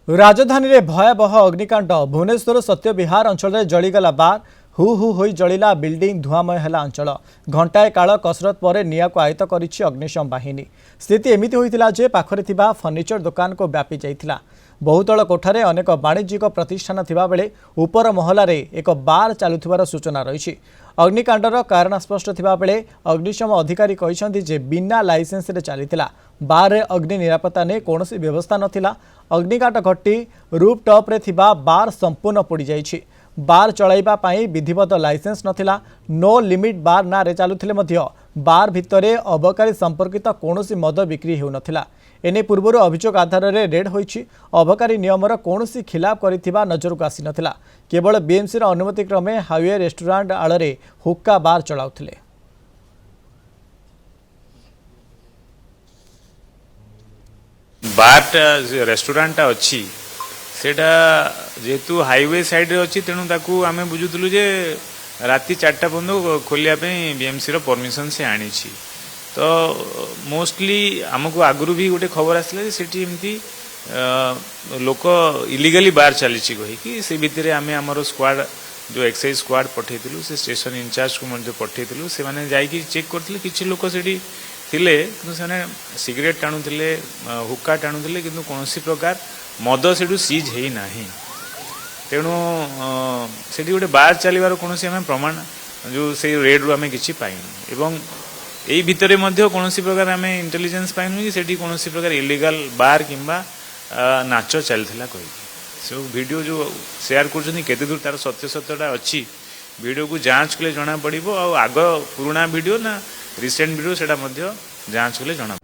राजधानी में भयावह अग्निकांड भुवनेश्वर सत्य विहार अंचल जलीगला बार हु हु होई जलिला बिल्डिंग धुआंमय है अंचल घंटाए काल कसरत पर निया को आयत्त करिछि अग्निशम बाहिनी। स्थिति एमिति होइतिला जे पाखरे थिबा फर्निचर दुकान को व्यापी जाइतिला। बहुतल कोठारे अनेक वाणिज्यिक प्रतिष्ठान थिबा बेले उपर महलारे एक बार चालुथिबार सूचना रही। अग्निकांडर कारण स्पष्ट थिबा बेले अग्निशम अधिकारी कहिसंती जे बिना लाइसेंस रे चलीतिला बार रे अग्नि निरापत्ता ने कोनोसी व्यवस्था नथिला। अग्निकांड घटी रूफटॉप रे थिबा बार संपूर्ण पोड़ी जाइछि। बार चलाइबा पाई विधिवत लाइसेंस नथिला। नो लिमिट बार ना रे चालुथिले मध्य बार भितरे अबकारी संपर्कित कोनोसी मद बिक्री हेउ नथिला। एने पूर्व अभियोग आधार में रेड होइछि। अबकारी नियमर कोनोसी खिलाफ करिथिबा नजरକୁ आसी नथिला। केवल बीएमसी अनुमति क्रमे हाईवे रेस्टोरेंट आड़े हुक्का बार चलाउथिले। बार रेस्टोरेंट अच्छी सेटा जेतु हाईवे साइड रे अच्छी तेणु ताकू आमे बुझुतलु जे राति 4टा पर्यंत खोलिया पे बीएमसी रो परमिशन से आनी छी। तो मोस्टली आमको आगुरी भी गोटे खबर आसला सेठी एमती लोक इलीगली बार चली कहीकि से भितर आम आमर स्क्वाड जो एक्साइज स्क्वाड पठेलु से स्टेशन इंचार्ज को पठेलु से माने जाइकी चेक करथिले किछि लोक सेठी थिले किंतु से सिगरेट टाणुले हुक्का टाणुले किंतु कौनसी प्रकार मद से सीज है ना। तेणु से गोटे बार चलवार कौन आम प्रमाण जो से रेड रु आम कि पाइनु एवं यही भितर कौन प्रकार आम इंटेलिजेंस पाइनु कि सेठी कौन प्रकार इलीगल बार किंबा नाच चलता कही सब वीडियो जो शेयर कर दूर तार सत्यता अच्छी वीडियो को जांच कले जना पड़ो आग पुराना वीडियो ना रिसेंट वीडियो से जांच कले जना।